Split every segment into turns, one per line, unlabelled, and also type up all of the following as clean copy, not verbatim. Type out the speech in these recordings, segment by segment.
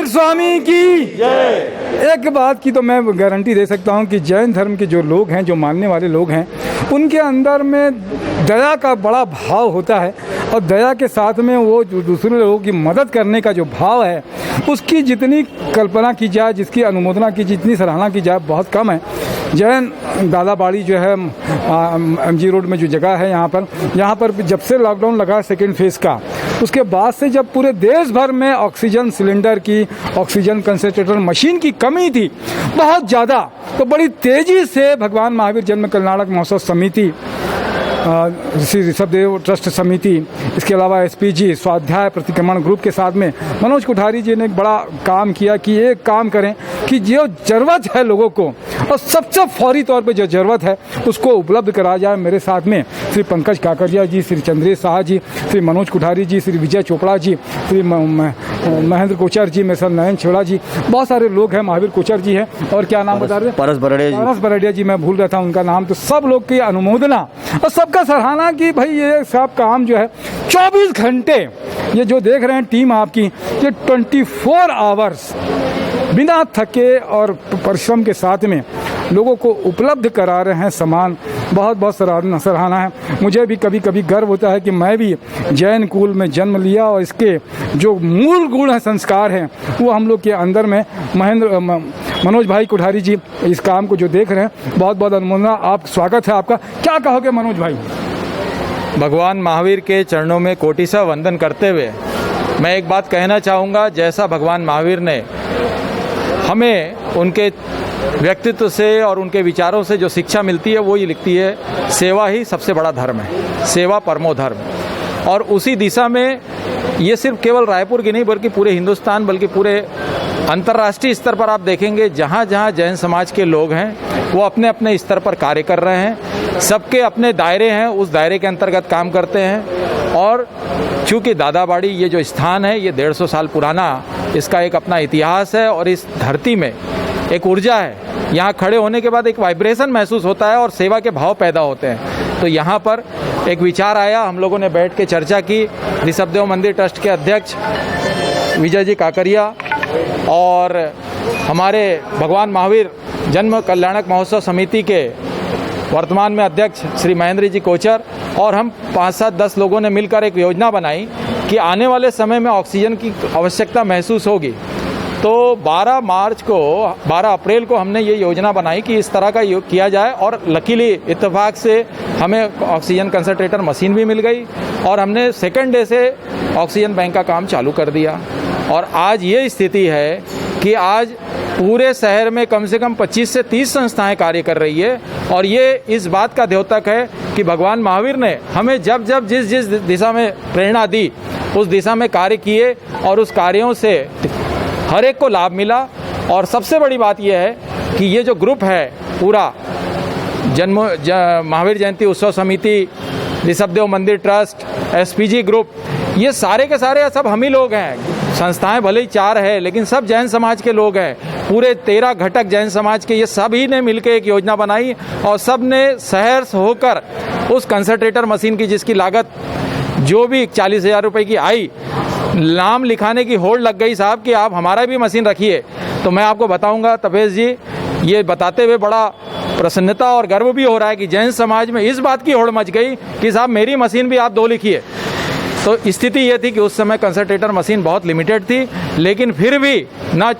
स्वामी की जय। एक बात की तो मैं गारंटी दे सकता हूं कि जैन धर्म के जो लोग हैं, जो मानने वाले लोग हैं, उनके अंदर में दया का बड़ा भाव होता है और दया के साथ में वो जो दूसरे लोगों की मदद करने का जो भाव है, उसकी जितनी कल्पना की जाए, जिसकी अनुमोदना की, जितनी सराहना की जाए, बहुत कम है। जैन दादाबाड़ी जो है MG रोड में जो जगह है, यहाँ पर जब से लॉकडाउन लगा सेकेंड फेज़ का, उसके बाद से जब पूरे देश भर में ऑक्सीजन सिलेंडर की, ऑक्सीजन कंसंट्रेटर मशीन की कमी थी बहुत ज़्यादा, तो बड़ी तेज़ी से भगवान महावीर जन्म कल्याणक महोत्सव समिति, श्री ऋषभदेव ट्रस्ट समिति, इसके अलावा SPG स्वाध्याय प्रतिक्रमण ग्रुप के साथ में मनोज कोठारी जी ने एक बड़ा काम किया कि एक काम करें कि जो ज़रूरत है लोगों को, और सबसे फौरी तौर पे जो ज़रूरत है उसको उपलब्ध कराया जाए। मेरे साथ में श्री पंकज काकड़िया जी, श्री चंद्रेश शाह जी, श्री मनोज कोठारी जी, श्री विजय चोपड़ा जी, श्री महेंद्र कोचर जी, मेरे साथ नयन छेड़ा जी, बहुत सारे लोग हैं, महावीर कोचर जी हैं, और क्या नाम बता रहे,
परस बरड़िया
जी, मैं भूल रहा था उनका नाम। तो सब लोग की अनुमोदना और सबका सराहना कि भाई ये सब काम जो है 24 घंटे, ये जो देख रहे हैं टीम आपकी, ये 24 आवर्स बिना थके और परिश्रम के साथ में लोगों को उपलब्ध करा रहे हैं सामान। बहुत बहुत सराहना है। मुझे भी कभी कभी गर्व होता है कि मैं भी जैन कुल में जन्म लिया और इसके जो मूल गुण हैं, संस्कार हैं, वो हम लोग के अंदर में। मनोज भाई कोठारी जी इस काम को जो देख रहे हैं, बहुत बहुत अनुमोदना, आप स्वागत है आपका। क्या कहोगे मनोज भाई?
भगवान महावीर के चरणों में कोटिसा वंदन करते हुए मैं एक बात कहना चाहूँगा। जैसा भगवान महावीर ने हमें उनके व्यक्तित्व से और उनके विचारों से जो शिक्षा मिलती है, वो ये लिखती है, सेवा ही सबसे बड़ा धर्म है, सेवा परमो धर्म। और उसी दिशा में ये सिर्फ केवल रायपुर की नहीं बल्कि पूरे हिंदुस्तान, बल्कि पूरे अंतर्राष्ट्रीय स्तर पर आप देखेंगे, जहाँ जहाँ जैन समाज के लोग हैं वो अपने अपने स्तर पर कार्य कर रहे हैं। सबके अपने दायरे हैं, उस दायरे के अंतर्गत काम करते हैं। और चूँकि दादाबाड़ी ये जो स्थान है, ये 150 साल पुराना, इसका एक अपना इतिहास है और इस धरती में एक ऊर्जा है। यहाँ खड़े होने के बाद एक वाइब्रेशन महसूस होता है और सेवा के भाव पैदा होते हैं। तो यहाँ पर एक विचार आया, हम लोगों ने बैठ के चर्चा की। ऋषभदेव मंदिर ट्रस्ट के अध्यक्ष विजय जी काकड़िया और हमारे भगवान महावीर जन्म कल्याणक महोत्सव समिति के वर्तमान में अध्यक्ष श्री महेंद्र जी कोचर और हम 5-7-10 लोगों ने मिलकर एक योजना बनाई कि आने वाले समय में ऑक्सीजन की आवश्यकता महसूस होगी। तो 12 अप्रैल को हमने ये योजना बनाई कि इस तरह का किया जाए, और लकीली इत्तेफाक से हमें ऑक्सीजन कंसंट्रेटर मशीन भी मिल गई और हमने सेकंड डे से ऑक्सीजन बैंक का काम चालू कर दिया। और आज ये स्थिति है कि आज पूरे शहर में कम से कम 25 से 30 संस्थाएं कार्य कर रही है। और ये इस बात का द्योतक है कि भगवान महावीर ने हमें जब जब जिस दिशा में प्रेरणा दी, उस दिशा में कार्य किए और उस कार्यों से हर एक को लाभ मिला। और सबसे बड़ी बात यह है कि ये जो ग्रुप है पूरा, महावीर जयंती उत्सव समिति, ऋषभदेव मंदिर ट्रस्ट, SPG ग्रुप, ये सारे के सारे सब हम ही लोग हैं। संस्थाएं भले ही 4 है, लेकिन सब जैन समाज के लोग हैं। पूरे 13 घटक जैन समाज के, ये सभी ने मिलकर एक योजना बनाई और सब ने शहर से होकर उस कंसंट्रेटर मशीन की, जिसकी लागत जो भी 40,000 रुपये की आई, नाम लिखाने की होड़ लग गई साहब कि आप हमारा भी मशीन रखिए। तो मैं आपको बताऊंगा तपेश जी, ये बताते हुए बड़ा प्रसन्नता और गर्व भी हो रहा है कि जैन समाज में इस बात की होड़ मच गई कि साहब मेरी मशीन भी आप 2 लिखिए। तो स्थिति ये थी कि उस समय कंसंट्रेटर मशीन बहुत लिमिटेड थी, लेकिन फिर भी ना,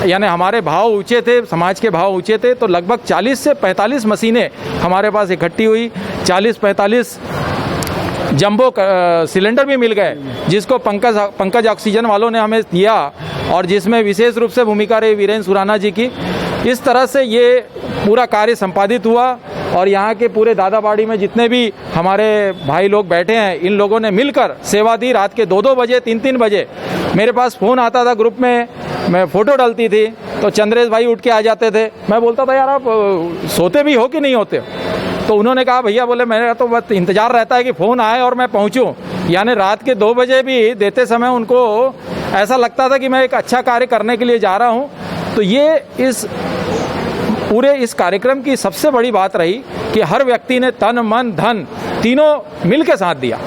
यानी हमारे भाव ऊंचे थे, समाज के भाव ऊंचे थे, तो लगभग 40 से 45 मशीनें हमारे पास इकट्ठी हुई। 40-45 जंबो सिलेंडर भी मिल गए, जिसको पंकज ऑक्सीजन वालों ने हमें दिया और जिसमें विशेष रूप से भूमिका रही वीरेंद्र सुराना जी की। इस तरह से ये पूरा कार्य संपादित हुआ और यहाँ के पूरे दादाबाड़ी में जितने भी हमारे भाई लोग बैठे हैं, इन लोगों ने मिलकर सेवा दी। रात के 2-2 बजे, 3-3 बजे मेरे पास फ़ोन आता था, ग्रुप में मैं फ़ोटो डालती थी तो चंद्रेश भाई उठ के आ जाते थे। मैं बोलता था यार आप सोते भी हो कि नहीं होते? तो उन्होंने कहा भैया, बोले मेरा तो बस इंतज़ार रहता है कि फ़ोन आए और मैं पहुँचूँ। यानी रात के 2 बजे भी देते समय उनको ऐसा लगता था कि मैं एक अच्छा कार्य करने के लिए जा रहा हूँ। तो ये इस पूरे इस कार्यक्रम की सबसे बड़ी बात रही कि हर व्यक्ति ने तन मन धन तीनों मिल के साथ दिया।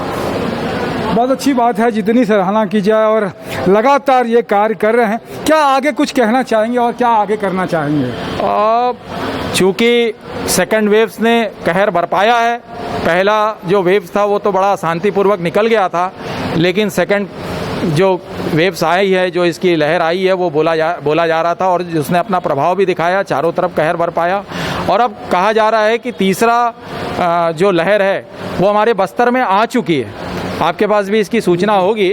बहुत अच्छी बात है, जितनी सराहना की जाए, और लगातार ये कार्य कर रहे हैं। क्या आगे कुछ कहना चाहेंगे और क्या आगे करना चाहेंगे?
चूँकि सेकंड वेव्स ने कहर बरपाया है, पहला जो वेव था वो तो बड़ा शांतिपूर्वक निकल गया था, लेकिन सेकंड जो वेव्स आई है, जो इसकी लहर आई है, वो बोला जा रहा था और उसने अपना प्रभाव भी दिखाया, चारों तरफ कहर बरपाया। और अब कहा जा रहा है कि तीसरा जो लहर है वो हमारे बस्तर में आ चुकी है। आपके पास भी इसकी सूचना होगी।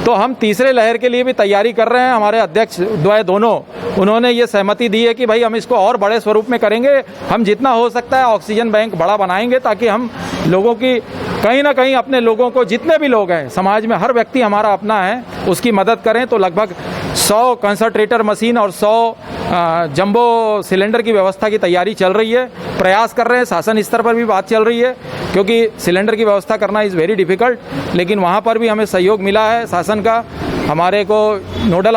तो हम तीसरे लहर के लिए भी तैयारी कर रहे हैं। हमारे अध्यक्ष द्वय दोनों, उन्होंने ये सहमति दी है कि भाई हम इसको और बड़े स्वरूप में करेंगे। हम जितना हो सकता है ऑक्सीजन बैंक बड़ा बनाएंगे, ताकि हम लोगों की कहीं ना कहीं, अपने लोगों को, जितने भी लोग हैं समाज में, हर व्यक्ति हमारा अपना है, उसकी मदद करें। तो लगभग 100 कंसंट्रेटर मशीन और 100 जंबो सिलेंडर की व्यवस्था की तैयारी चल रही है, प्रयास कर रहे हैं। शासन स्तर पर भी बात चल रही है, क्योंकि सिलेंडर की व्यवस्था करना इज़ वेरी डिफ़िकल्ट, लेकिन वहाँ पर भी हमें सहयोग मिला है शासन का। हमारे को नोडल